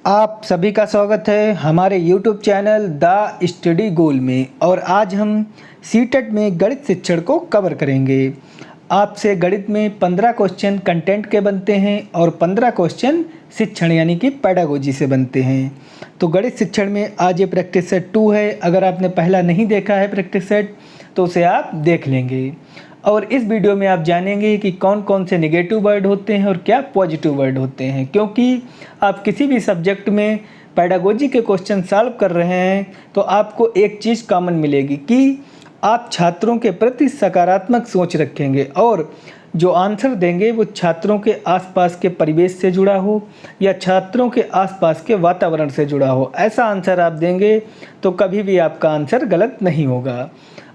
आप सभी का स्वागत है हमारे YouTube चैनल द स्टडी गोल में। और आज हम सीटेट में गणित शिक्षण को कवर करेंगे। आपसे गणित में 15 क्वेश्चन कंटेंट के बनते हैं और 15 क्वेश्चन शिक्षण यानी कि पेडागोजी से बनते हैं। तो गणित शिक्षण में आज ये प्रैक्टिस सेट 2 है। अगर आपने पहला नहीं देखा है प्रैक्टिस सेट तो उसे आप देख लेंगे। और इस वीडियो में आप जानेंगे कि कौन कौन से नेगेटिव वर्ड होते हैं और क्या पॉजिटिव वर्ड होते हैं, क्योंकि आप किसी भी सब्जेक्ट में पेडागोजी के क्वेश्चन सॉल्व कर रहे हैं तो आपको एक चीज़ कॉमन मिलेगी कि आप छात्रों के प्रति सकारात्मक सोच रखेंगे और जो आंसर देंगे वो छात्रों के आसपास के परिवेश से जुड़ा हो या छात्रों के आसपास के वातावरण से जुड़ा हो। ऐसा आंसर आप देंगे तो कभी भी आपका आंसर गलत नहीं होगा।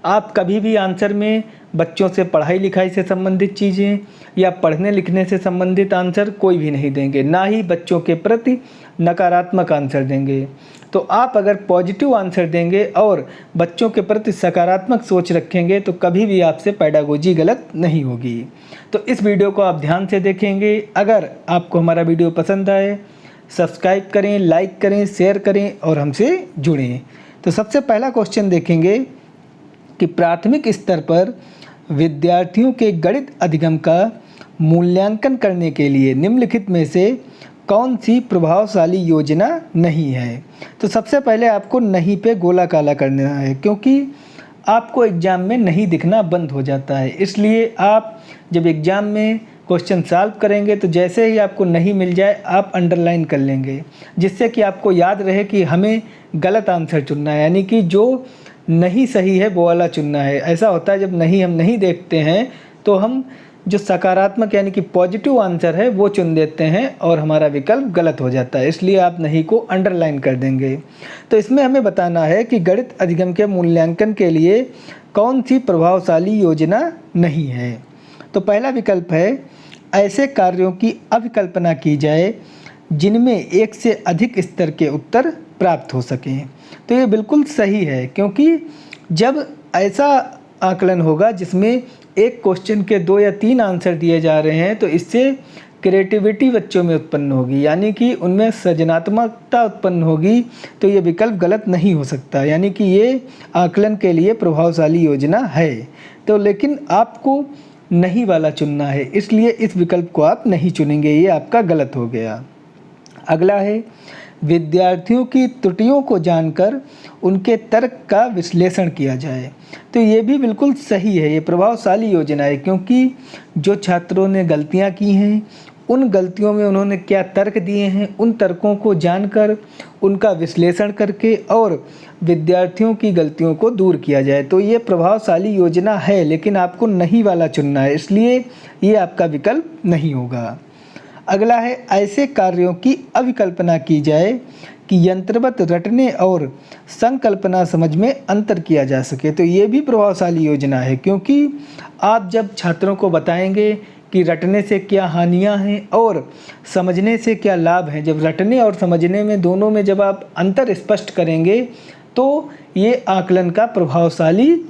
आप कभी भी आंसर में बच्चों से पढ़ाई लिखाई से संबंधित चीज़ें या पढ़ने लिखने से संबंधित आंसर कोई भी नहीं देंगे, ना ही बच्चों के प्रति नकारात्मक आंसर देंगे। तो आप अगर पॉजिटिव आंसर देंगे और बच्चों के प्रति सकारात्मक सोच रखेंगे तो कभी भी आपसे पेडागोजी गलत नहीं होगी। तो इस वीडियो को आप ध्यान से देखेंगे। अगर आपको हमारा वीडियो पसंद आए सब्सक्राइब करें, लाइक करें, शेयर करें और हमसे जुड़ें। तो सबसे पहला क्वेश्चन देखेंगे कि प्राथमिक स्तर पर विद्यार्थियों के गणित अधिगम का मूल्यांकन करने के लिए निम्नलिखित में से कौन सी प्रभावशाली योजना नहीं है। तो सबसे पहले आपको नहीं पे गोला काला करना है, क्योंकि आपको एग्ज़ाम में नहीं दिखना बंद हो जाता है। इसलिए आप जब एग्ज़ाम में क्वेश्चन सॉल्व करेंगे तो जैसे ही आपको नहीं मिल जाए आप अंडरलाइन कर लेंगे, जिससे कि आपको याद रहे कि हमें गलत आंसर चुनना है, यानी कि जो नहीं सही है वो वाला चुनना है। ऐसा होता है जब हम नहीं देखते हैं तो हम जो सकारात्मक यानी कि पॉजिटिव आंसर है वो चुन देते हैं और हमारा विकल्प गलत हो जाता है। इसलिए आप नहीं को अंडरलाइन कर देंगे। तो इसमें हमें बताना है कि गणित अधिगम के मूल्यांकन के लिए कौन सी प्रभावशाली योजना नहीं है। तो पहला विकल्प है ऐसे कार्यों की अभिकल्पना की जाए जिनमें एक से अधिक स्तर के उत्तर प्राप्त हो सकें। तो ये बिल्कुल सही है, क्योंकि जब ऐसा आकलन होगा जिसमें एक क्वेश्चन के 2 या 3 आंसर दिए जा रहे हैं तो इससे क्रिएटिविटी बच्चों में उत्पन्न होगी, यानी कि उनमें सृजनात्मकता उत्पन्न होगी। तो ये विकल्प गलत नहीं हो सकता, यानी कि ये आकलन के लिए प्रभावशाली योजना है। तो लेकिन आपको नहीं वाला चुनना है, इसलिए इस विकल्प को आप नहीं चुनेंगे, ये आपका गलत हो गया। अगला है विद्यार्थियों की त्रुटियों को जानकर उनके तर्क का विश्लेषण किया जाए। तो ये भी बिल्कुल सही है, ये प्रभावशाली योजना है, क्योंकि जो छात्रों ने गलतियां की हैं उन गलतियों में उन्होंने क्या तर्क दिए हैं, उन तर्कों को जानकर उनका विश्लेषण करके और विद्यार्थियों की गलतियों को दूर किया जाए। तो ये प्रभावशाली योजना है, लेकिन आपको नहीं वाला चुनना है, इसलिए ये आपका विकल्प नहीं होगा। अगला है ऐसे कार्यों की अभिकल्पना की जाए कि यंत्रवत रटने और संकल्पना समझ में अंतर किया जा सके। तो ये भी प्रभावशाली योजना है, क्योंकि आप जब छात्रों को बताएंगे कि रटने से क्या हानियां हैं और समझने से क्या लाभ हैं, जब रटने और समझने में दोनों में जब आप अंतर स्पष्ट करेंगे तो ये आकलन का प्रभावशाली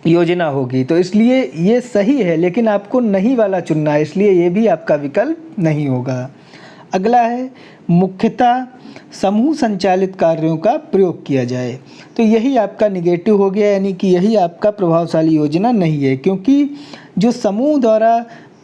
योजना होगी। तो इसलिए ये सही है, लेकिन आपको नहीं वाला चुनना है, इसलिए ये भी आपका विकल्प नहीं होगा। अगला है मुख्यतः समूह संचालित कार्यों का प्रयोग किया जाए। तो यही आपका निगेटिव हो गया, यानी कि यही आपका प्रभावशाली योजना नहीं है, क्योंकि जो समूह द्वारा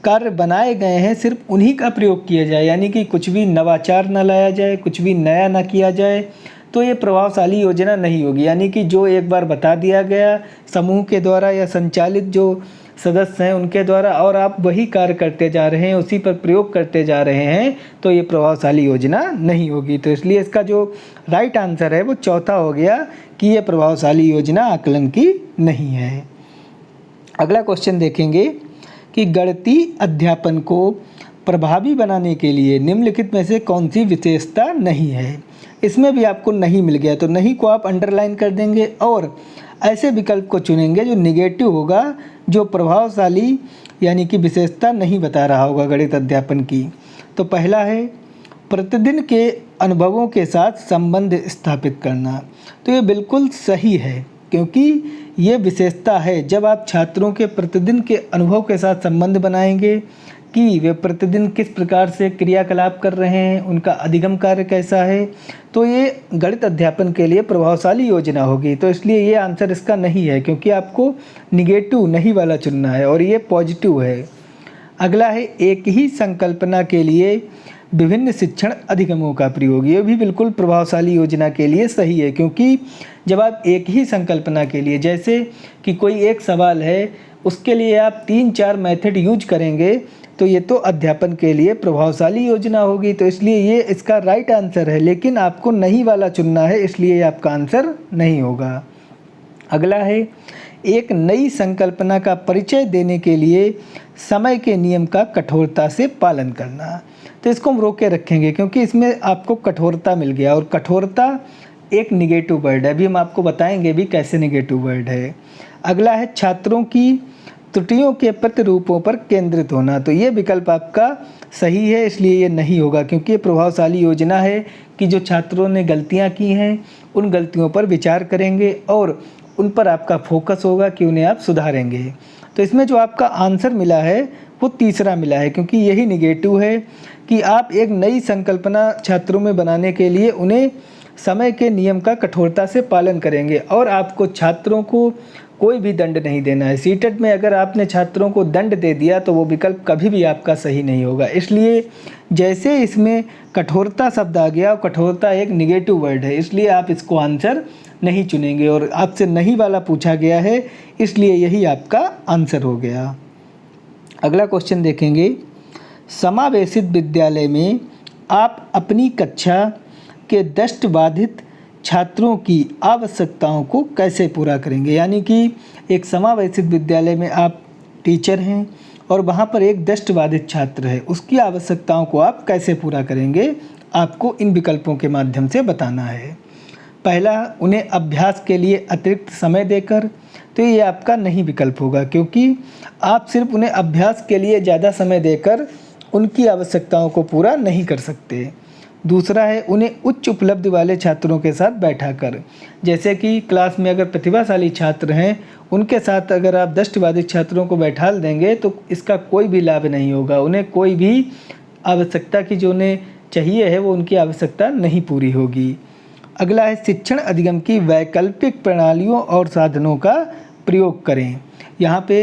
कार्य बनाए गए हैं सिर्फ उन्हीं का प्रयोग किया जाए, यानी कि कुछ भी नवाचार न लाया जाए, कुछ भी नया न किया जाए, तो ये प्रभावशाली योजना नहीं होगी। यानी कि जो एक बार बता दिया गया समूह के द्वारा या संचालित जो सदस्य हैं उनके द्वारा और आप वही कार्य करते जा रहे हैं, उसी पर प्रयोग करते जा रहे हैं, तो ये प्रभावशाली योजना नहीं होगी। तो इसलिए इसका जो राइट आंसर है वो चौथा हो गया कि ये प्रभावशाली योजना आकलन की नहीं है। अगला क्वेश्चन देखेंगे कि गणितीय अध्यापन को प्रभावी बनाने के लिए निम्नलिखित में से कौन सी विशेषता नहीं है। इसमें भी आपको नहीं मिल गया, तो नहीं को आप अंडरलाइन कर देंगे और ऐसे विकल्प को चुनेंगे जो निगेटिव होगा, जो प्रभावशाली यानी कि विशेषता नहीं बता रहा होगा गणित अध्यापन की। तो पहला है प्रतिदिन के अनुभवों के साथ संबंध स्थापित करना। तो ये बिल्कुल सही है, क्योंकि ये विशेषता है। जब आप छात्रों के प्रतिदिन के अनुभव के साथ संबंध बनाएंगे, कि वे प्रतिदिन किस प्रकार से क्रियाकलाप कर रहे हैं, उनका अधिगम कार्य कैसा है, तो ये गणित अध्यापन के लिए प्रभावशाली योजना होगी। तो इसलिए ये आंसर इसका नहीं है, क्योंकि आपको निगेटिव नहीं वाला चुनना है और ये पॉजिटिव है। अगला है एक ही संकल्पना के लिए विभिन्न शिक्षण अधिगमों का प्रयोग। ये भी बिल्कुल प्रभावशाली योजना के लिए सही है, क्योंकि जब आप एक ही संकल्पना के लिए, जैसे कि कोई एक सवाल है, उसके लिए आप 3-4 मेथड यूज करेंगे, तो ये तो अध्यापन के लिए प्रभावशाली योजना होगी। तो इसलिए ये इसका राइट आंसर है, लेकिन आपको नहीं वाला चुनना है, इसलिए ये आपका आंसर नहीं होगा। अगला है एक नई संकल्पना का परिचय देने के लिए समय के नियम का कठोरता से पालन करना। तो इसको हम रोक के रखेंगे, क्योंकि इसमें आपको कठोरता मिल गया, और कठोरता एक निगेटिव वर्ड है। अभी हम आपको बताएंगे भी कैसे निगेटिव वर्ड है। अगला है छात्रों की त्रुटियों के प्रतिरूपों पर केंद्रित होना। तो ये विकल्प आपका सही है, इसलिए ये नहीं होगा, क्योंकि ये प्रभावशाली योजना है कि जो छात्रों ने गलतियाँ की हैं उन गलतियों पर विचार करेंगे और उन पर आपका फोकस होगा कि उन्हें आप सुधारेंगे। तो इसमें जो आपका आंसर मिला है वो तीसरा मिला है, क्योंकि यही निगेटिव है कि आप एक नई संकल्पना छात्रों में बनाने के लिए उन्हें समय के नियम का कठोरता से पालन करेंगे, और आपको छात्रों को कोई भी दंड नहीं देना है। सीटेट में अगर आपने छात्रों को दंड दे दिया तो वो विकल्प कभी भी आपका सही नहीं होगा। इसलिए जैसे इसमें कठोरता शब्द आ गया, और कठोरता एक निगेटिव वर्ड है, इसलिए आप इसको आंसर नहीं चुनेंगे, और आपसे नहीं वाला पूछा गया है, इसलिए यही आपका आंसर हो गया। अगला क्वेश्चन देखेंगे, समावेशित विद्यालय में आप अपनी कक्षा के दृष्टिबाधित छात्रों की आवश्यकताओं को कैसे पूरा करेंगे। यानी कि एक समावेशित विद्यालय में आप टीचर हैं और वहाँ पर एक दृष्टिबाधित छात्र है, उसकी आवश्यकताओं को आप कैसे पूरा करेंगे, आपको इन विकल्पों के माध्यम से बताना है। पहला, उन्हें अभ्यास के लिए अतिरिक्त समय देकर। तो ये आपका नहीं विकल्प होगा, क्योंकि आप सिर्फ उन्हें अभ्यास के लिए ज़्यादा समय देकर उनकी आवश्यकताओं को पूरा नहीं कर सकते। दूसरा है, उन्हें उच्च उपलब्धि वाले छात्रों के साथ बैठाकर। जैसे कि क्लास में अगर प्रतिभाशाली छात्र हैं, उनके साथ अगर आप दृष्टिबाधित छात्रों को बैठा देंगे तो इसका कोई भी लाभ नहीं होगा। उन्हें कोई भी आवश्यकता की जो उन्हें चाहिए है वो उनकी आवश्यकता नहीं पूरी होगी। अगला है, शिक्षण अधिगम की वैकल्पिक प्रणालियों और साधनों का प्रयोग करें। यहाँ पे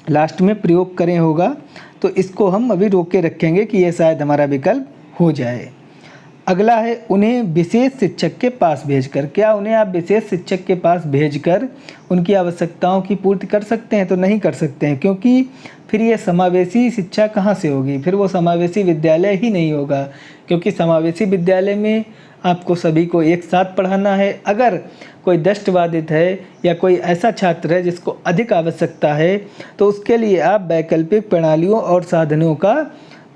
लास्ट में प्रयोग करें होगा, तो इसको हम अभी रोक के रखेंगे कि ये शायद हमारा विकल्प हो जाए। अगला है, उन्हें विशेष शिक्षक के पास भेजकर। क्या उन्हें आप विशेष शिक्षक के पास भेजकर उनकी आवश्यकताओं की पूर्ति कर सकते हैं? तो नहीं कर सकते हैं, क्योंकि फिर ये समावेशी शिक्षा कहाँ से होगी, फिर वो समावेशी विद्यालय ही नहीं होगा, क्योंकि समावेशी विद्यालय में आपको सभी को एक साथ पढ़ाना है। अगर कोई दृष्टिबाधित है या कोई ऐसा छात्र है जिसको अधिक आवश्यकता है, तो उसके लिए आप वैकल्पिक प्रणालियों और साधनों का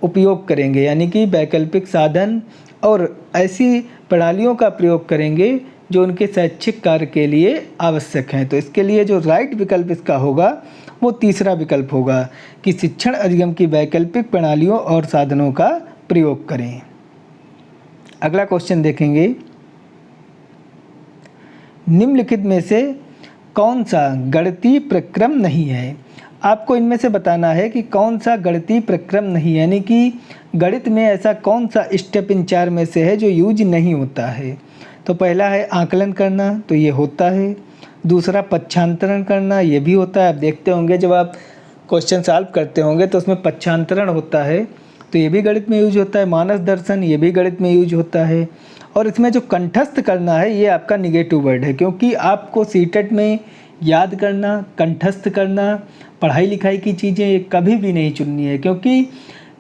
उपयोग करेंगे, यानी कि वैकल्पिक साधन और ऐसी प्रणालियों का प्रयोग करेंगे जो उनके शैक्षिक कार्य के लिए आवश्यक हैं। तो इसके लिए जो राइट विकल्प इसका होगा वो तीसरा विकल्प होगा कि शिक्षण अधिगम की वैकल्पिक प्रणालियों और साधनों का प्रयोग करें। अगला क्वेश्चन देखेंगे, निम्नलिखित में से कौन सा गणितीय प्रक्रम नहीं है। आपको इनमें से बताना है कि कौन सा गणितीय प्रक्रम नहीं है, यानी कि गणित में ऐसा कौन सा स्टेप इन 4 में से है जो यूज नहीं होता है। तो पहला है आकलन करना, तो ये होता है। दूसरा पक्षांतरण करना, ये भी होता है। आप देखते होंगे जब आप क्वेश्चन सॉल्व करते होंगे तो उसमें पक्षांतरण होता है, तो ये भी गणित में यूज होता है। मानस दर्शन, ये भी गणित में यूज होता है। और इसमें जो कंठस्थ करना है ये आपका निगेटिव वर्ड है, क्योंकि आपको सीटेट में याद करना, कंठस्थ करना, पढ़ाई लिखाई की चीज़ें कभी भी नहीं चुननी है, क्योंकि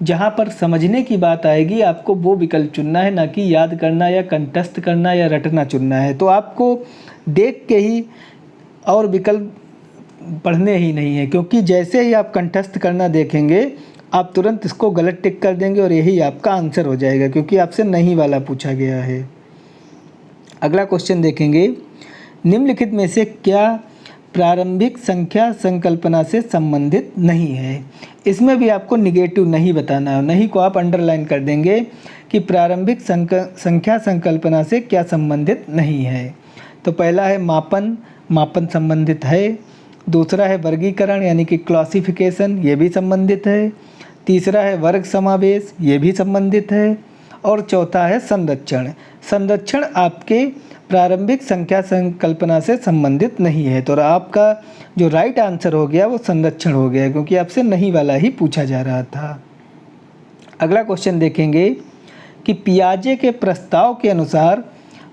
जहाँ पर समझने की बात आएगी आपको वो विकल्प चुनना है, ना कि याद करना या कंठस्थ करना या रटना चुनना है। तो आपको देख के ही और विकल्प पढ़ने ही नहीं है, क्योंकि जैसे ही आप कंठस्थ करना देखेंगे आप तुरंत इसको गलत टिक कर देंगे और यही आपका आंसर हो जाएगा, क्योंकि आपसे नहीं वाला पूछा गया है। अगला क्वेश्चन देखेंगे, निम्नलिखित में से क्या प्रारंभिक संख्या संकल्पना से संबंधित नहीं है। इसमें भी आपको निगेटिव नहीं बताना है, नहीं को आप अंडरलाइन कर देंगे कि प्रारंभिक संख्या संकल्पना से क्या संबंधित नहीं है। तो पहला है मापन, मापन संबंधित है। दूसरा है वर्गीकरण यानी कि क्लासिफिकेशन, ये भी संबंधित है। तीसरा है वर्ग समावेश, ये भी संबंधित है। और चौथा है संरक्षण। संरक्षण आपके प्रारंभिक संख्या संकल्पना से संबंधित नहीं है, तो आपका जो राइट आंसर हो गया वो संरक्षण हो गया, क्योंकि आपसे नहीं वाला ही पूछा जा रहा था। अगला क्वेश्चन देखेंगे कि पियाजे के प्रस्ताव के अनुसार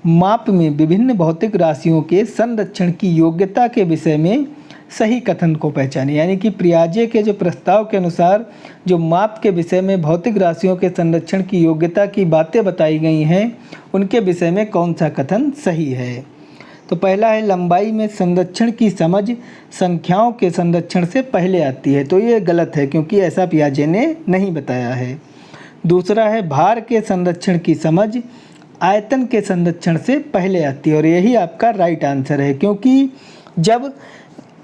माप में विभिन्न भौतिक राशियों के संरक्षण की योग्यता के विषय में सही कथन को पहचानें। यानी कि पियाजे के जो प्रस्ताव के अनुसार जो माप के विषय में भौतिक राशियों के संरक्षण की योग्यता की बातें बताई गई हैं, उनके विषय में कौन सा कथन सही है। तो पहला है लंबाई में संरक्षण की समझ संख्याओं के संरक्षण से पहले आती है, तो ये गलत है क्योंकि ऐसा पियाजे ने नहीं बताया है। दूसरा है भार के संरक्षण की समझ आयतन के संरक्षण से पहले आती है, और यही आपका राइट आंसर है, क्योंकि जब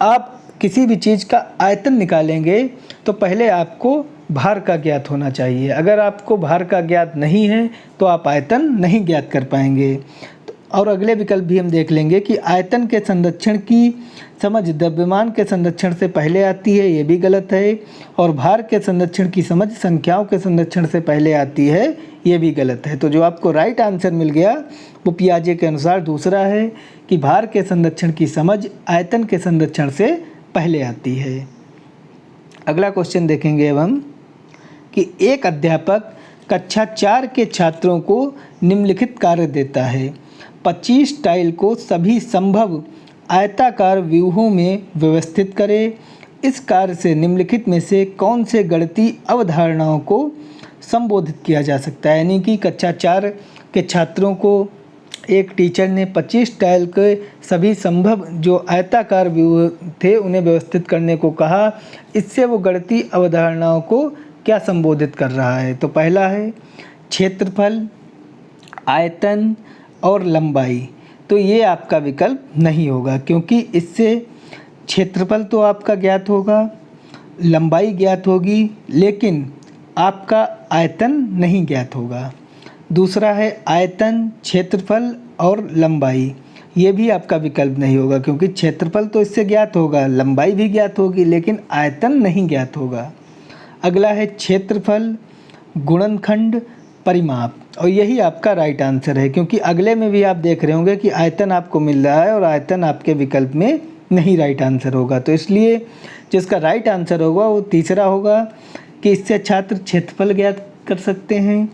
आप किसी भी चीज़ का आयतन निकालेंगे तो पहले आपको भार का ज्ञात होना चाहिए। अगर आपको भार का ज्ञात नहीं है तो आप आयतन नहीं ज्ञात कर पाएंगे। और अगले विकल्प भी हम देख लेंगे कि आयतन के संरक्षण की समझ द्रव्यमान के संरक्षण से पहले आती है, ये भी गलत है। और भार के संरक्षण की समझ संख्याओं के संरक्षण से पहले आती है, ये भी गलत है। तो जो आपको राइट आंसर मिल गया वो पियाजे के अनुसार दूसरा है कि भार के संरक्षण की समझ आयतन के संरक्षण से पहले आती है। अगला क्वेश्चन देखेंगे अब हम कि एक अध्यापक कक्षा 4 के छात्रों को निम्नलिखित कार्य देता है। 25 टाइल को सभी संभव आयताकार व्यूहों में व्यवस्थित करें। इस कार्य से निम्नलिखित में से कौन से गणितीय अवधारणाओं को संबोधित किया जा सकता है। यानी कि कक्षा 4 के छात्रों को एक टीचर ने 25 टाइल के सभी संभव जो आयताकार व्यूह थे उन्हें व्यवस्थित करने को कहा। इससे वो गणितीय अवधारणाओं को क्या संबोधित कर रहा है। तो पहला है क्षेत्रफल, आयतन और लंबाई। तो ये आपका विकल्प नहीं होगा, क्योंकि इससे क्षेत्रफल तो आपका ज्ञात होगा, लंबाई ज्ञात होगी, लेकिन आपका आयतन नहीं ज्ञात होगा। दूसरा है आयतन, क्षेत्रफल और लंबाई, ये भी आपका विकल्प नहीं होगा, क्योंकि क्षेत्रफल तो इससे ज्ञात होगा, लंबाई भी ज्ञात होगी, लेकिन आयतन नहीं ज्ञात होगा। अगला है क्षेत्रफल, गुणनखंड, परिमाप, और यही आपका राइट आंसर है, क्योंकि अगले में भी आप देख रहे होंगे कि आयतन आपको मिल रहा है और आयतन आपके विकल्प में नहीं राइट आंसर होगा। तो इसलिए जिसका राइट आंसर होगा वो तीसरा होगा कि इससे छात्र क्षेत्रफल ज्ञात कर सकते हैं,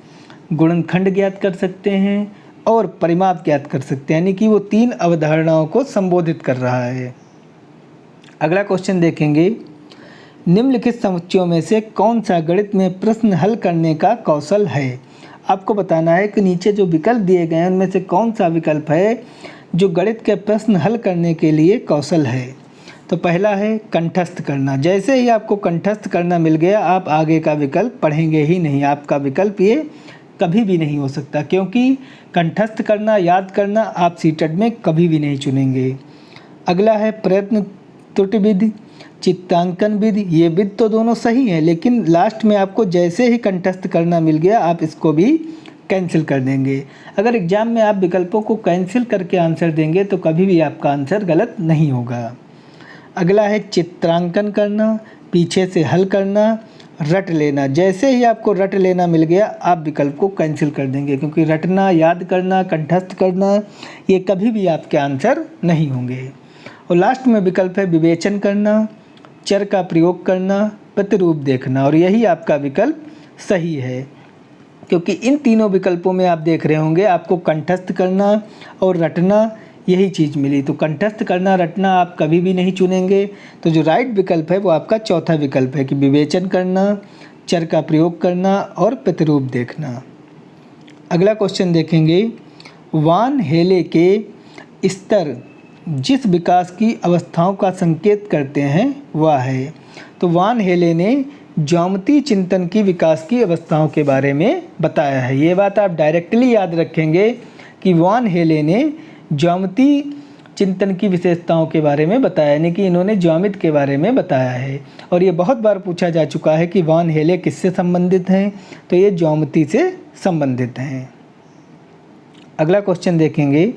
गुणनखंड ज्ञात कर सकते हैं और परिमाप ज्ञात कर सकते हैं, यानी कि वो 3 अवधारणाओं को संबोधित कर रहा है। अगला क्वेश्चन देखेंगे, निम्नलिखित समुच्चयों में से कौन सा गणित में प्रश्न हल करने का कौशल है। आपको बताना है कि नीचे जो विकल्प दिए गए हैं उनमें से कौन सा विकल्प है जो गणित के प्रश्न हल करने के लिए कौशल है। तो पहला है कंठस्थ करना। जैसे ही आपको कंठस्थ करना मिल गया आप आगे का विकल्प पढ़ेंगे ही नहीं, आपका विकल्प ये कभी भी नहीं हो सकता, क्योंकि कंठस्थ करना, याद करना आप सीटेट में कभी भी नहीं चुनेंगे। अगला है प्रयत्न त्रुटि विधि, चित्रांकन विधि। ये विधि तो दोनों सही हैं, लेकिन लास्ट में आपको जैसे ही कंठस्थ करना मिल गया आप इसको भी कैंसिल कर देंगे। अगर एग्जाम में आप विकल्पों को कैंसिल करके आंसर देंगे तो कभी भी आपका आंसर गलत नहीं होगा। अगला है चित्रांकन करना, पीछे से हल करना, रट लेना। जैसे ही आपको रट लेना मिल गया आप विकल्प को कैंसिल कर देंगे, क्योंकि रटना, याद करना, कंठस्थ करना ये कभी भी आपके आंसर नहीं होंगे। और लास्ट में विकल्प है विवेचन करना, चर का प्रयोग करना, प्रतिरूप देखना, और यही आपका विकल्प सही है, क्योंकि इन तीनों विकल्पों में आप देख रहे होंगे आपको कंठस्थ करना और रटना यही चीज़ मिली। तो कंठस्थ करना, रटना आप कभी भी नहीं चुनेंगे। तो जो राइट विकल्प है वो आपका चौथा विकल्प है कि विवेचन करना, चर का प्रयोग करना और प्रतिरूप देखना। अगला क्वेश्चन देखेंगे, वान हेले के स्तर जिस विकास की अवस्थाओं का संकेत करते हैं वह है। तो वान हेले ने ज्यामितीय चिंतन की विकास की अवस्थाओं के बारे में बताया है। ये बात आप डायरेक्टली याद रखेंगे कि वान हेले ने ज्यामितीय चिंतन की विशेषताओं के बारे में बताया, यानी कि इन्होंने ज्यामिति के बारे में बताया है। और ये बहुत बार पूछा जा चुका है कि वान हेले किससे संबंधित हैं, तो ये ज्यामिति से संबंधित हैं। अगला क्वेश्चन देखेंगे,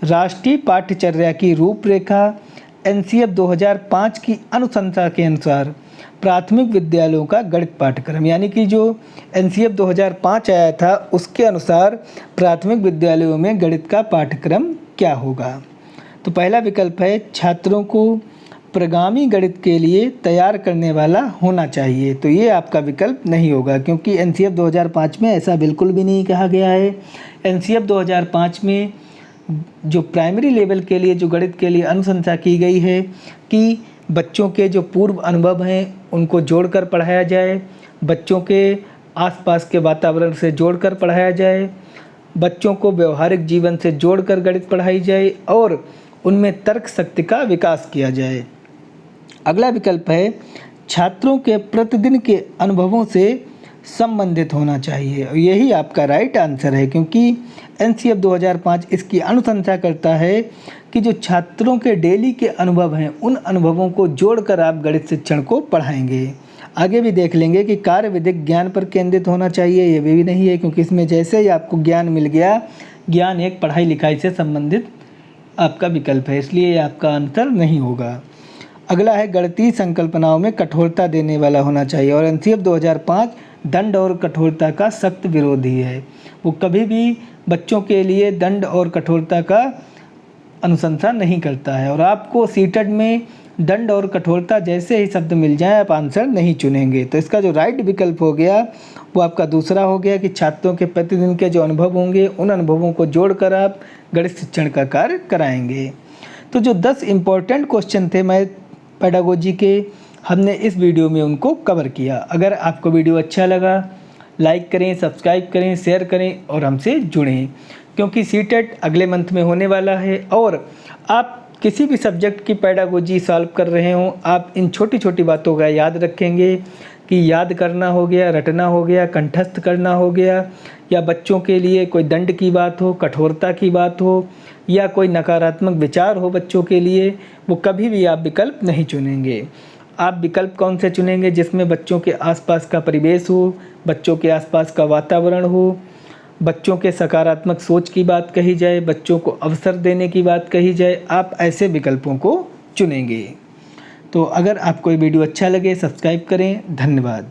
राष्ट्रीय पाठ्यचर्या की रूपरेखा एनसीएफ 2005 की अनुशंसा के अनुसार प्राथमिक विद्यालयों का गणित पाठ्यक्रम, यानी कि जो एनसीएफ 2005 आया था उसके अनुसार प्राथमिक विद्यालयों में गणित का पाठ्यक्रम क्या होगा। तो पहला विकल्प है छात्रों को प्रगामी गणित के लिए तैयार करने वाला होना चाहिए। तो ये आपका विकल्प नहीं होगा, क्योंकि एनसीएफ 2005 में ऐसा बिल्कुल भी नहीं कहा गया है। एनसीएफ 2005 में जो प्राइमरी लेवल के लिए जो गणित के लिए अनुशंसा की गई है कि बच्चों के जो पूर्व अनुभव हैं उनको जोड़कर पढ़ाया जाए, बच्चों के आसपास के वातावरण से जोड़कर पढ़ाया जाए, बच्चों को व्यवहारिक जीवन से जोड़कर गणित पढ़ाई जाए और उनमें तर्क शक्ति का विकास किया जाए। अगला विकल्प है छात्रों के प्रतिदिन के अनुभवों से संबंधित होना चाहिए, और यही आपका राइट आंसर है, क्योंकि एनसीएफ 2005 इसकी अनुशंसा करता है कि जो छात्रों के डेली के अनुभव हैं उन अनुभवों को जोड़कर आप गणित शिक्षण को पढ़ाएंगे। आगे भी देख लेंगे कि कार्य विधिक ज्ञान पर केंद्रित होना चाहिए, ये भी नहीं है, क्योंकि इसमें जैसे ही आपको ज्ञान मिल गया, ज्ञान एक पढ़ाई लिखाई से संबंधित आपका विकल्प है, इसलिए आपका आंसर नहीं होगा। अगला है गणितीय संकल्पनाओं में कठोरता देने वाला होना चाहिए, और एनसीएफ 2005 दंड और कठोरता का सख्त विरोधी है। वो कभी भी बच्चों के लिए दंड और कठोरता का अनुशंसा नहीं करता है, और आपको सीटेट में दंड और कठोरता जैसे ही शब्द मिल जाए आप आंसर नहीं चुनेंगे। तो इसका जो राइट विकल्प हो गया वो आपका दूसरा हो गया कि छात्रों के प्रतिदिन के जो अनुभव होंगे उन अनुभवों को जोड़कर आप गणित शिक्षण का कार्य कराएंगे। तो जो 10 इम्पोर्टेंट क्वेश्चन थे मैथ पेडागोजी के, हमने इस वीडियो में उनको कवर किया। अगर आपको वीडियो अच्छा लगा लाइक करें, सब्सक्राइब करें, शेयर करें और हमसे जुड़ें, क्योंकि सीटेट अगले मंथ में होने वाला है। और आप किसी भी सब्जेक्ट की पेडागोजी सॉल्व कर रहे हों, आप इन छोटी छोटी बातों का याद रखेंगे कि याद करना हो गया, रटना हो गया, कंठस्थ करना हो गया, या बच्चों के लिए कोई दंड की बात हो, कठोरता की बात हो, या कोई नकारात्मक विचार हो बच्चों के लिए, वो कभी भी आप विकल्प नहीं चुनेंगे। आप विकल्प कौन से चुनेंगे? जिसमें बच्चों के आसपास का परिवेश हो, बच्चों के आसपास का वातावरण हो, बच्चों के सकारात्मक सोच की बात कही जाए, बच्चों को अवसर देने की बात कही जाए, आप ऐसे विकल्पों को चुनेंगे। तो अगर आपको ये वीडियो अच्छा लगे सब्सक्राइब करें। धन्यवाद।